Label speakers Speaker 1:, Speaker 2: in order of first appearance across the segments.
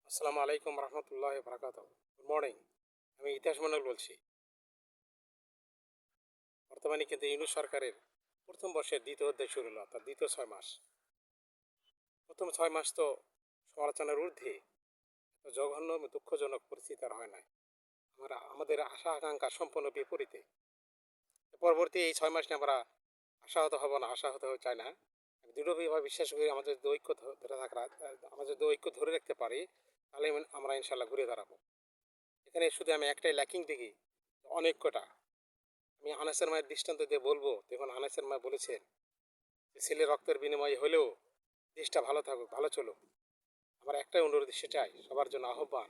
Speaker 1: আসসালামু আলাইকুম রহমতুল্লাহ বরকাত। Good morning. আমি ইতিহাস মন্ডল বলছি। বর্তমানে কিন্তু ইউনূস সরকারের প্রথম বর্ষের দ্বিতীয় অধ্যায় শুরু হলো, অর্থাৎ দ্বিতীয় 6 মাস। প্রথম 6 মাস তো সমালোচনার ঊর্ধ্বে, এত জঘন্য এবং দুঃখজনক পরিস্থিতি আর হয় নাই। আমাদের আশা আকাঙ্ক্ষা সম্পূর্ণ বিপরীতে। পরবর্তী এই 6 মাস নিয়ে আমরা আশাহত হব না, আশাহত হতে চাই না। আমি দৃঢ়ভাবে বিশ্বাস করি আমাদের যদি ঐক্য ধরে থাকা, আমাদের যদি ঐক্য ধরে রাখতে পারি, তাহলে আমরা ইনশাল্লাহ ঘুরে দাঁড়াবো। এখানে শুধু আমি একটাই ল্যাকিং দেখি, অনেক কটা। আমি আনাসের মায়ের দৃষ্টান্ত দিয়ে বলবো, দেখুন আনাসের মা বলেছেন যে ছেলে রক্তের বিনিময়ে হলেও দেশটা ভালো থাকুক, ভালো চলুক। আমার একটাই অনুরোধ, সেটাই সবার জন্য আহ্বান,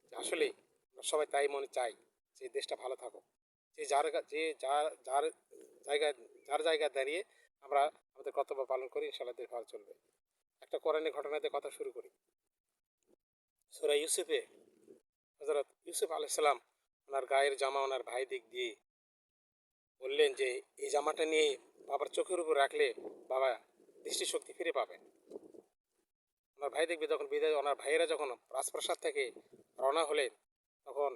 Speaker 1: যে আসলে আমরা সবাই তাই মনে চাই যে দেশটা ভালো থাকুক। যে যার যে যার যার জায়গায় যার জায়গায় দাঁড়িয়ে আমরা আমাদের কর্তব্য পালন করি, ইনশাল্লাহ দেশ ভালো চলবে। একটা কোরআনের ঘটনাতে কথা শুরু করি। সূরা ইউসুফে হযরত ইউসুফ আলাইহিস সালাম ওনার গায়ের জামা ওনার ভাই দিক দিয়ে বললেন যে এই জামাটা নিয়ে বাবার চোখের উপর রাখলে বাবা দৃষ্টিশক্তি ফিরে পাবেন। ওনার ভাই দেখবে যখন বিদায়, ওনার ভাইয়েরা যখন রাজপ্রাসাদ থেকে রওনা হলেন, তখন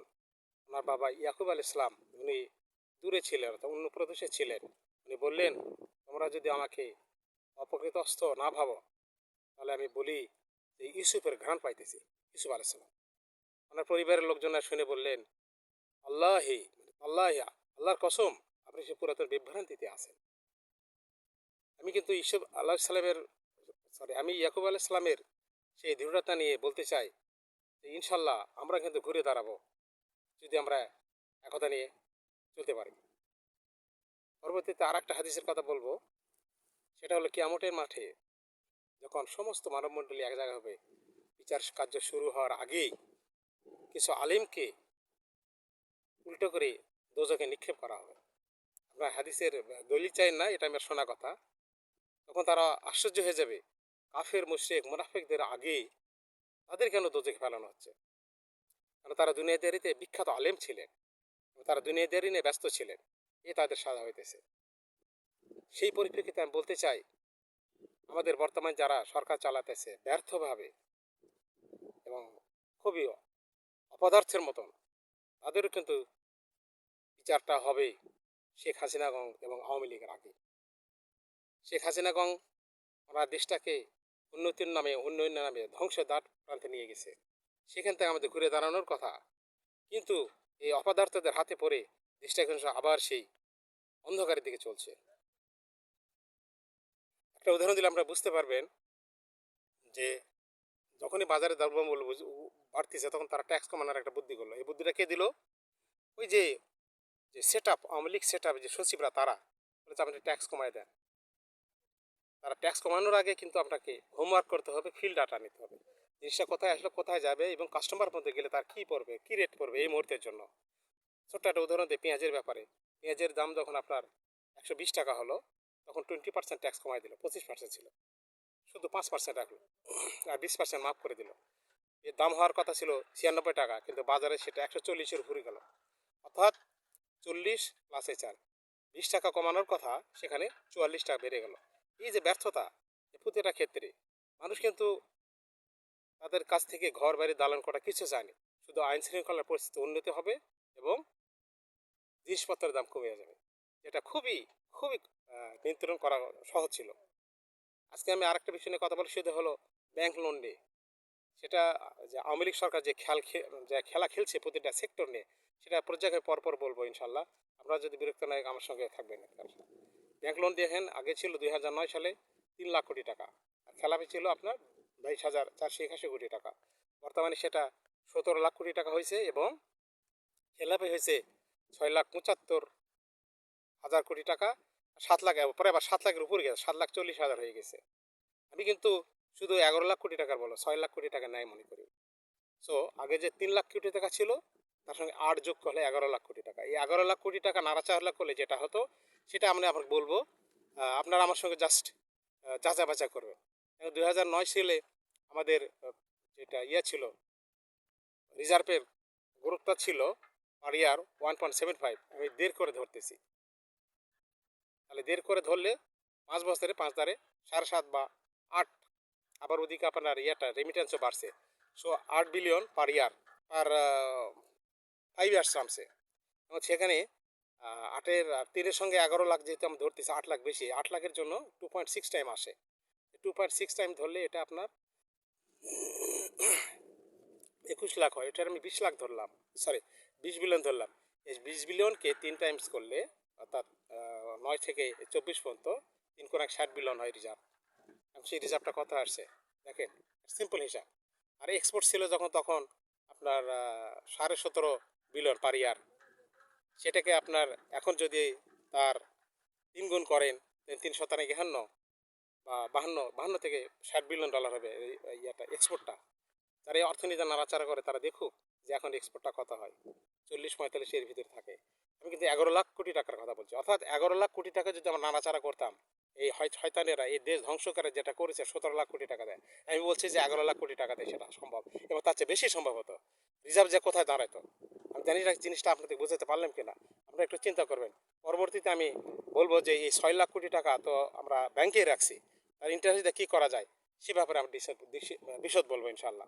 Speaker 1: ওনার বাবা ইয়াকুব আল ইসলাম উনি দূরে ছিলেন, অর্থাৎ অন্য প্রদেশে ছিলেন। উনি বললেন, তোমরা যদি আমাকে অপকৃতস্থ না ভাবো, তাহলে আমি বলি যে ইউসুফের ঘ্রাণ পাইতেছি। ইউসুফ আল ইসলাম ওনার পরিবারের লোকজনরা শুনে বললেন, আল্লাহি আল্লাহিয়া, আল্লাহর কসম, আপনি সে পুরাতন বিভ্রান্তিতে আছেন। আমি কিন্তু ইউসুফ আল্লাহ সালামের আমি ইয়াকুব আলাহ ইসলামের সেই দৃঢ়তা নিয়ে বলতে চাই যে ইনশাল্লাহ আমরা কিন্তু ঘুরে দাঁড়াবো, যদি আমরা একতা নিয়ে চলতে পারি। পরবর্তীতে আর একটা হাদিসের কথা বলবো, সেটা হলো কিয়ামতের মাঠে যখন সমস্ত মানবমণ্ডলী এক জায়গায় হবে, বিচার কার্য শুরু হওয়ার আগেই কিছু আলিমকে উল্টো করে দোজখে নিক্ষেপ করা হবে। আমরা হাদিসের দলিল চাই না, এটা আমার শোনা কথা। তখন তারা আশ্চর্য হয়ে যাবে, কাফের মুশরিক মুনাফিকদের আগে তাদের কেন দোজখে ফেলানো হচ্ছে? কারণ তারা দুনিয়াদারিতে বিখ্যাত আলেম ছিলেন, তারা দুনিয়াদারি নিয়ে ব্যস্ত ছিলেন, এ তাদের সাজা হইতেছে। সেই পরিপ্রেক্ষিতে আমি বলতে চাই, আমাদের বর্তমান যারা সরকার চালাতেছে ব্যর্থভাবে এবং খুবই অপদার্থের মতন, তাদেরও কিন্তু বিচারটা হবে শেখ হাসিনাগং এবং আওয়ামী লীগের আগে। শেখ হাসিনাগং ওরা দেশটাকে উন্নতির নামে, উন্নয়নের নামে ধ্বংসের দ্বার প্রান্তে নিয়ে গেছে। সেখান থেকে আমাদের ঘুরে দাঁড়ানোর কথা, কিন্তু এই অপদার্থদের হাতে পড়ে দেশটা কিন্তু আবার সেই অন্ধকারের দিকে চলছে। একটা উদাহরণ দিলে আমরা বুঝতে পারবেন যে যখনই বাজারে দ্রব্যমূল্য বাড়তিছে, তখন তারা ট্যাক্স কমানোর একটা বুদ্ধি করলো। এই বুদ্ধিটা কে দিল? ওই যে যে set up, Awami League set up যে সচিবরা, তারা বলেছে আপনি ট্যাক্স কমায় দেন। তারা ট্যাক্স কমানোর আগে কিন্তু আপনাকে হোমওয়ার্ক করতে হবে, ফিল্ড ডাটা নিতে হবে, জিনিসটা কোথায় আসলে কোথায় যাবে এবং কাস্টমার মধ্যে গেলে তার কী পড়বে, কী রেট পড়বে এই মুহূর্তের জন্য। ছোট্ট একটা উদাহরণ দিই পেঁয়াজের ব্যাপারে। পেঁয়াজের দাম যখন আপনার 120 টাকা হলো, তখন 20% ট্যাক্স কমাই দিল। 25% ছিল, শুধু 5% রাখলো, আর 20% মাফ করে দিল। এর দাম হওয়ার কথা ছিল 96 টাকা, কিন্তু বাজারে সেটা 140-এর উপরে গেল। অর্থাৎ 40 প্লাসে 4, 20 টাকা কমানোর কথা, সেখানে 44 টাকা বেড়ে গেল। এই যে ব্যর্থতা, প্রতিটা ক্ষেত্রে মানুষ কিন্তু তাদের কাছ থেকে ঘর বাড়ি দালান করা কিছু চায়নি, শুধু আইন শৃঙ্খলার পরিস্থিতি উন্নতি হবে এবং জিনিসপত্রের দাম কমে যাবে, যেটা খুবই খুবই নিয়ন্ত্রণ করা সহজ ছিল। আজকে আমি আরেকটা বিষয় নিয়ে কথা বলি, সেটা হলো ব্যাংক লোন নিয়ে। সেটা যে আওয়ামী লীগ সরকার যে খেলা খেলছে প্রতিটা সেক্টর নিয়ে, সেটা পর্যায়ে পরপর বলবো ইনশাল্লাহ। আপনারা যদি বিরক্ত না হয় আমার সঙ্গে থাকবেন। ব্যাংক লোন দেখেন, আগে ছিল 2009 সালে 3 লাখ কোটি টাকা, আর খেলাপি ছিল আপনার 22,481 কোটি টাকা। বর্তমানে সেটা 17 লাখ কোটি টাকা হয়েছে এবং খেলাপি হয়েছে 6,75,000 কোটি টাকা। 7 লাখ, পরে আবার 7 লাখের উপরে গেছে, 7,40,000 হয়ে গেছে। আমি কিন্তু শুধু 11 লাখ কোটি টাকার বলো 6 লাখ কোটি টাকা নেয় মনে করি। সো আগে যে 3 লাখ কোটি টাকা ছিল, তার সঙ্গে 8 যোগ করলে 11 লাখ কোটি টাকা। এই 11 লাখ কোটি টাকা নাড়াচাড়া করলে যেটা হতো, সেটা আমি আপনাকে বলবো, আপনারা আমার সঙ্গে জাস্ট যাচাই বাছাই করবেন। 2009 সালে আমাদের যেটা ছিল, রিজার্ভের গ্রোথটা ছিল পার ইয়ার 1.75, আমি 1.5 করে ধরতেছি। তাহলে 1.5 করে ধরলে 5 বছরে 5 দ্বারে 7.5 বা 8। আবার ওদিকে আপনার রেমিটেন্সও বাড়ছে। সো 8 বিলিয়ন পার ইয়ার পার 5 ইয়ার্স টার্মসে, এবং সেখানে আটের 3-এর সঙ্গে 11 লাখ যেহেতু আমি ধরতেছি, 8 লাখ বেশি, 8 লাখের জন্য 2.6 টাইম আসে। 2.6 টাইম ধরলে এটা আপনার 21 লাখ হয়। এটার আমি 20 লাখ ধরলাম, সরি 20 বিলিয়ন ধরলাম। এই 20 বিলিয়নকে 3 টাইমস করলে অর্থাৎ 9 থেকে 24 পর্যন্ত 3 × 1 = 60 বিলিয়ন হয় রিজার্ভ। এবং সেই রিজার্ভটা কত আসছে দেখেন, সিম্পল হিসাব। আর এক্সপোর্ট ছিল যখন, তখন আপনার 17.5 বিলিয়ন পার ইয়ার। সেটাকে আপনার এখন যদি তার 3 গুণ করেন, 3×7=51, বা 52 থেকে 60 বিলিয়ন ডলার হবে এই ইয়েটা, এক্সপোর্টটা। যারা এই অর্থনীতি নাড়াচাড়া করে তারা দেখুক যে এখন এক্সপোর্টটা কত হয়, 40-45 এর ভিতরে থাকে। আমি কিন্তু 11 লাখ কোটি টাকার কথা বলছি, অর্থাৎ 11 লাখ কোটি টাকা যদি আমরা নাড়াচাড়া করতাম, এই শয়তানেরা এই দেশ ধ্বংস করে যেটা করেছে, 17 লাখ কোটি টাকা দেয়। আমি বলছি যে 11 লাখ কোটি টাকা দেয় সেটা সম্ভব, এবং তার চেয়ে বেশি সম্ভব হতো। রিজার্ভ যে কোথায় দাঁড়াইতো, আমি জানি না জিনিসটা আপনাদের বোঝাতে পারলাম কিনা, আপনারা একটু চিন্তা করবেন। পরবর্তীতে আমি বলবো যে এই 6 লাখ কোটি টাকা তো আমরা ব্যাংকেই রাখছি, আর ইন্টারেস্ট দিয়ে কী করা যায় সে ব্যাপারে আমি বিশদ বলবো ইনশাল্লাহ।